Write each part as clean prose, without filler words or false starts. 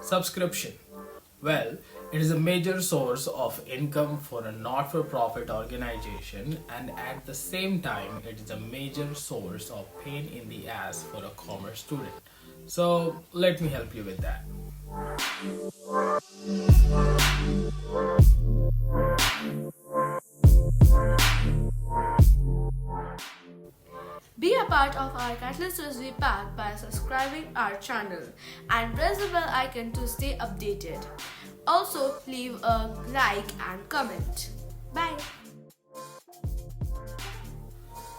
Subscription. Well, it is a major source of income for a not for profit organization, and at the same time, it is a major source of pain in the ass for a commerce student. So, let me help you with that. Be a part of our Catalyst Recipe pack by subscribing our channel and press the bell icon to stay updated. Also, leave a like and comment. Bye.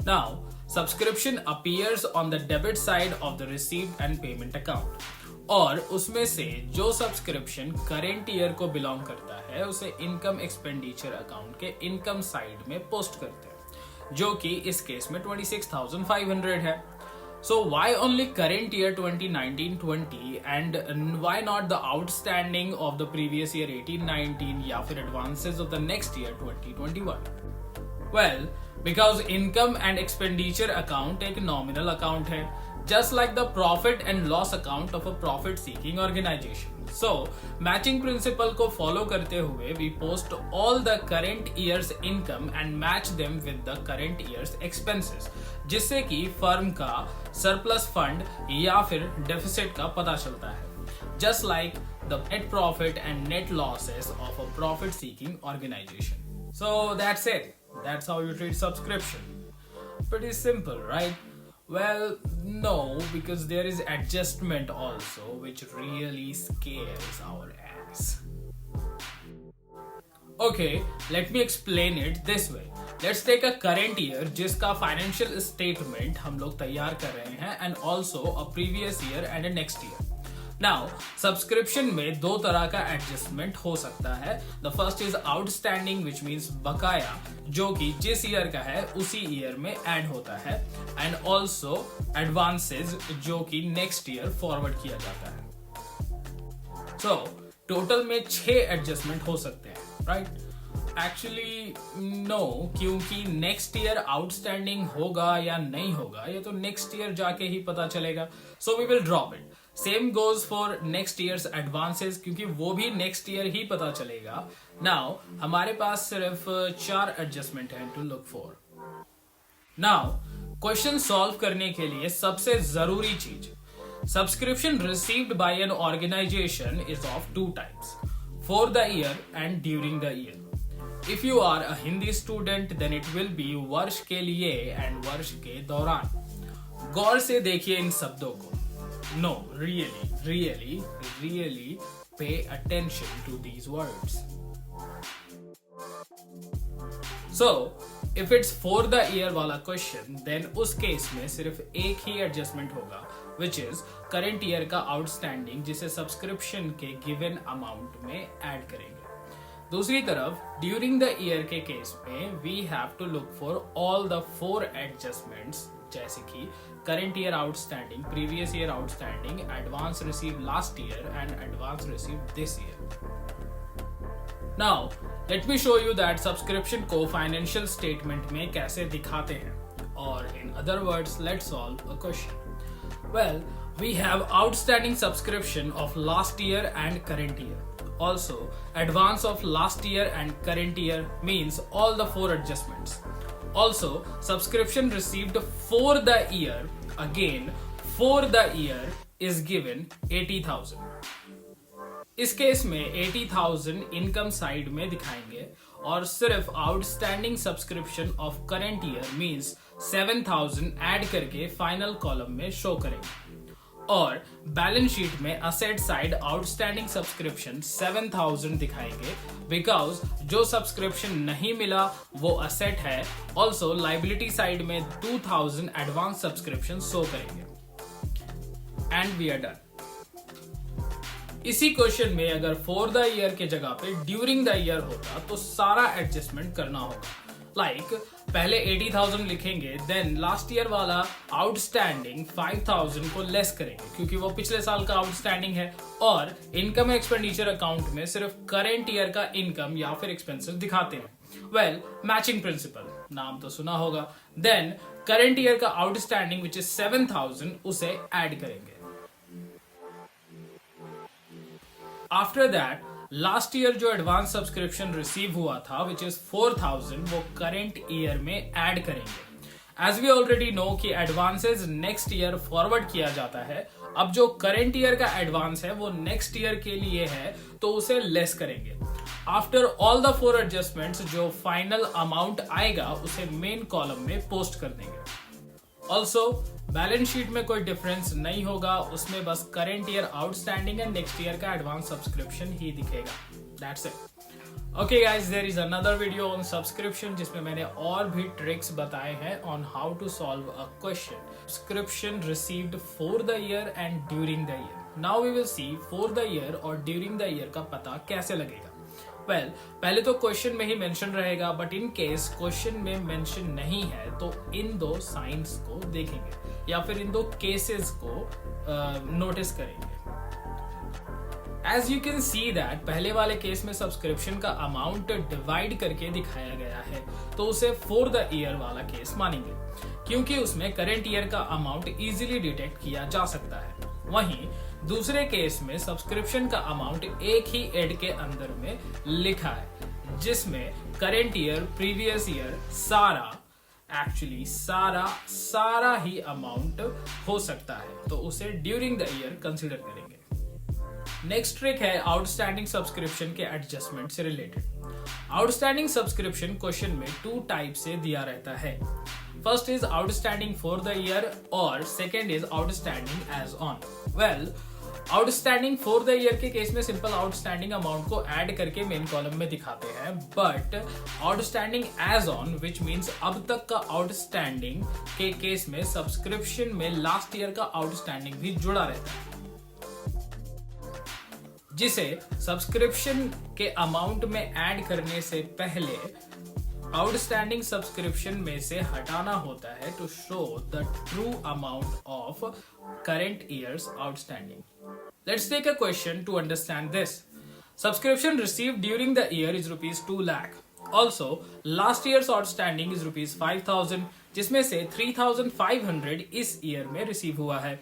Now, subscription appears on the debit side of the receipt and payment account. और उसमें से जो subscription current year को belong करता है उसे income expenditure account के income side में पोस्ट करते हैं, जो कि इस केस में 26,500 है. So why only current year 2019-20 and why not the outstanding of the previous year 18-19 या फिर advances of the next year 2021? Well, because income and expenditure account एक nominal account है, just like the profit and loss account of a profit-seeking organization. So, matching principle को follow करते हुए we post all the current year's income and match them with the current year's expenses, जिससे कि firm का surplus fund या फिर deficit का पता चलता है. Just like the net profit and net losses of a profit-seeking organization. So that's it. That's how you treat subscription. Pretty simple, right? Well, no, because there is adjustment also, which really scares our ass. Okay, let me explain it this way. Let's take a current year जिसका financial statement हम लोग तैयार कर रहे हैं and also a previous year and a next year. Now, subscription में दो तरह का एडजस्टमेंट हो सकता है. The first is outstanding, which means बकाया, जो कि जिस ईयर का है उसी ईयर में ऐड होता है, and also advances, जो कि नेक्स्ट ईयर फॉरवर्ड किया जाता है. So, टोटल में 6 एडजस्टमेंट हो सकते हैं, राइट? एक्चुअली नो, क्योंकि नेक्स्ट ईयर आउटस्टैंडिंग होगा या नहीं होगा ये तो नेक्स्ट ईयर जाके ही पता चलेगा. So we will drop it. Same goes for next years advances, क्योंकि वो भी नेक्स्ट ईयर ही पता चलेगा. नाउ हमारे पास सिर्फ 4 एडजस्टमेंट हैं to look for. Now question solve करने के लिए सबसे जरूरी चीज, subscription received by an organization is of 2 types, for the year and during the year. If you are a Hindi student, then it will be वर्ष के लिए and वर्ष के दौरान. गौर से देखिए इन शब्दों को. No, really pay attention to these words. So, if it's for the year वाला question, then उस केस में सिर्फ एक ही एडजस्टमेंट होगा, which is current year का outstanding, जिसे सब्सक्रिप्शन के given amount में ऐड करेंगे. दूसरी तरफ ड्यूरिंग द ईयर के केस में we have to look for all the 4 adjustments, जैसे कि current year outstanding, previous year outstanding, advance receive last year and advance receive this year. Now let me show you that subscription को financial statement में कैसे दिखाते हैं, और in other words let's solve a question. Well, we have outstanding subscription of last year and current year. Also, advance of last year and current year means all the 4 adjustments. Also, subscription received for the year, again, for the year is given 80,000. इस केस में 80,000 income side में दिखाएंगे और सिर्फ outstanding subscription of current year means 7,000 add करके final column में show करेंगे. और बैलेंस शीट में असेट साइड आउटस्टैंडिंग सब्सक्रिप्शन 7,000 दिखाएंगे, बिकॉज जो सब्सक्रिप्शन नहीं मिला वो असेट है. ऑल्सो लाइबिलिटी साइड में 2,000 एडवांस सब्सक्रिप्शन शो करेंगे. And we are done. इसी क्वेश्चन में अगर फॉर द ईयर के जगह पे ड्यूरिंग द ईयर होता तो सारा एडजस्टमेंट करना होगा. लाइक पहले 80,000 लिखेंगे, देन लास्ट ईयर वाला आउटस्टैंडिंग 5,000 को लेस करेंगे क्योंकि वो पिछले साल का आउटस्टैंडिंग है, और इनकम एक्सपेंडिचर अकाउंट में सिर्फ करंट ईयर का इनकम या फिर एक्सपेंसेस दिखाते हैं. वेल, मैचिंग प्रिंसिपल नाम तो सुना होगा. देन करंट ईयर का आउटस्टैंडिंग विच इज 7,000 उसे ऐड करेंगे. आफ्टर दैट लास्ट ईयर जो एडवांस सब्सक्रिप्शन रिसीव हुआ था विच इज 4000 वो करंट ईयर में ऐड करेंगे. एज वी ऑलरेडी नो कि एडवांसेस नेक्स्ट ईयर फॉरवर्ड किया जाता है. अब जो करंट ईयर का एडवांस है वो नेक्स्ट ईयर के लिए है तो उसे लेस करेंगे. आफ्टर ऑल द 4 एडजस्टमेंट्स जो फाइनल अमाउंट आएगा उसे मेन कॉलम में पोस्ट कर देंगे. ऑल्सो बैलेंस शीट में कोई डिफरेंस नहीं होगा, उसमें बस current year outstanding and next year का एडवांस सब्सक्रिप्शन ही दिखेगा. That's it. Okay guys, there is another video on subscription जिसमें मैंने और भी ट्रिक्स बताए हैं on how to solve a question. Subscription received for the year and during the year. Now we will see for the year और during the year का पता कैसे लगेगा. Well, पहले तो क्वेश्चन में ही मेंशन रहेगा, बट इन केस क्वेश्चन में मेंशन नहीं है तो इन दो साइंस को देखेंगे या फिर इन दो केसेस को नोटिस करेंगे. As you can see that पहले वाले केस में सब्सक्रिप्शन का अमाउंट डिवाइड करके दिखाया गया है तो उसे फॉर द ईयर वाला केस मानेंगे क्योंकि उसमें करंट ईयर का अमाउंट इजीली डिटेक्ट किया जा सकता है. वहीं दूसरे केस में सब्सक्रिप्शन का अमाउंट एक ही एड के अंदर में लिखा है जिसमें करंट ईयर, प्रीवियस ईयर, सारा ही अमाउंट हो सकता है तो उसे ड्यूरिंग द ईयर कंसिडर करेंगे. नेक्स्ट ट्रिक है आउटस्टैंडिंग सब्सक्रिप्शन के एडजस्टमेंट से रिलेटेड. आउटस्टैंडिंग सब्सक्रिप्शन क्वेश्चन में 2 टाइप से दिया रहता है. First is outstanding for the year और second is outstanding as on. Well, outstanding for the year के केस में सिंपल आउटस्टैंडिंग अमाउंट को ऐड करके मेन कॉलम में दिखाते हैं, but outstanding as on which means अब तक का आउटस्टैंडिंग के केस में सब्सक्रिप्शन में लास्ट ईयर का आउटस्टैंडिंग भी जुड़ा रहता है जिसे सब्सक्रिप्शन के अमाउंट में ऐड करने से पहले आउटस्टैंडिंग सब्सक्रिप्शन में से हटाना होता है to show the true amount of current years outstanding. Let's take a question to understand this. Subscription received during the year is rupees 2 lakh. Also, last year's outstanding is rupees 5,000, जिसमें से 3,500 इस year में receive हुआ है.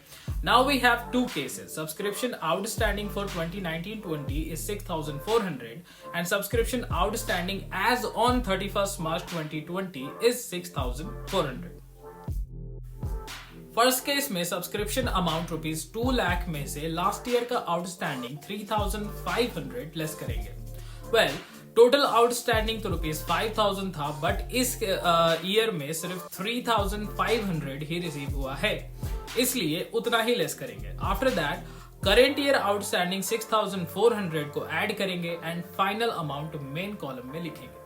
Now we have 2 cases. Subscription outstanding for 2019-20 is 6,400 and subscription outstanding as on 31st March 2020 is 6,400. First case में subscription amount rupees 2 lakh में से last year का आउटस्टैंडिंग 3,500 लेस करेंगे. वेल, टोटल आउटस्टैंडिंग तो रुपीज 5,000 था, बट इस ईयर में सिर्फ 3,500 ही रिसीव हुआ है, इसलिए उतना ही लेस करेंगे. After that current year outstanding 6,400 को ऐड करेंगे and final amount main column में लिखेंगे.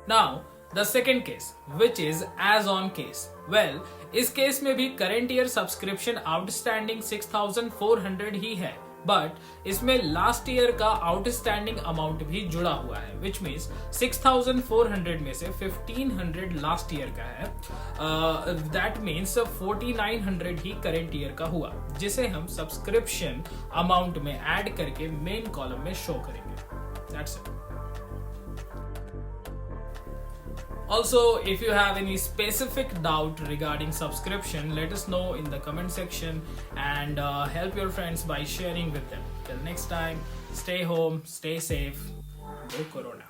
Now the second case which is as on case. Well, इस केस में भी करंट ईयर सब्सक्रिप्शन आउटस्टैंडिंग 6,400 ही है, बट इसमें लास्ट ईयर का आउटस्टैंडिंग अमाउंट भी जुड़ा हुआ है विच मीन्स 6,400 में से 1,500 लास्ट ईयर का है. That means 4,900 he current year का हुआ जिसे हम सब्सक्रिप्शन अमाउंट में ऐड करके मेन कॉलम में शो करेंगे. That's it. Also, if you have any specific doubt regarding subscription, let us know in the comment section and help your friends by sharing with them. Till next time, stay home, stay safe, go Corona.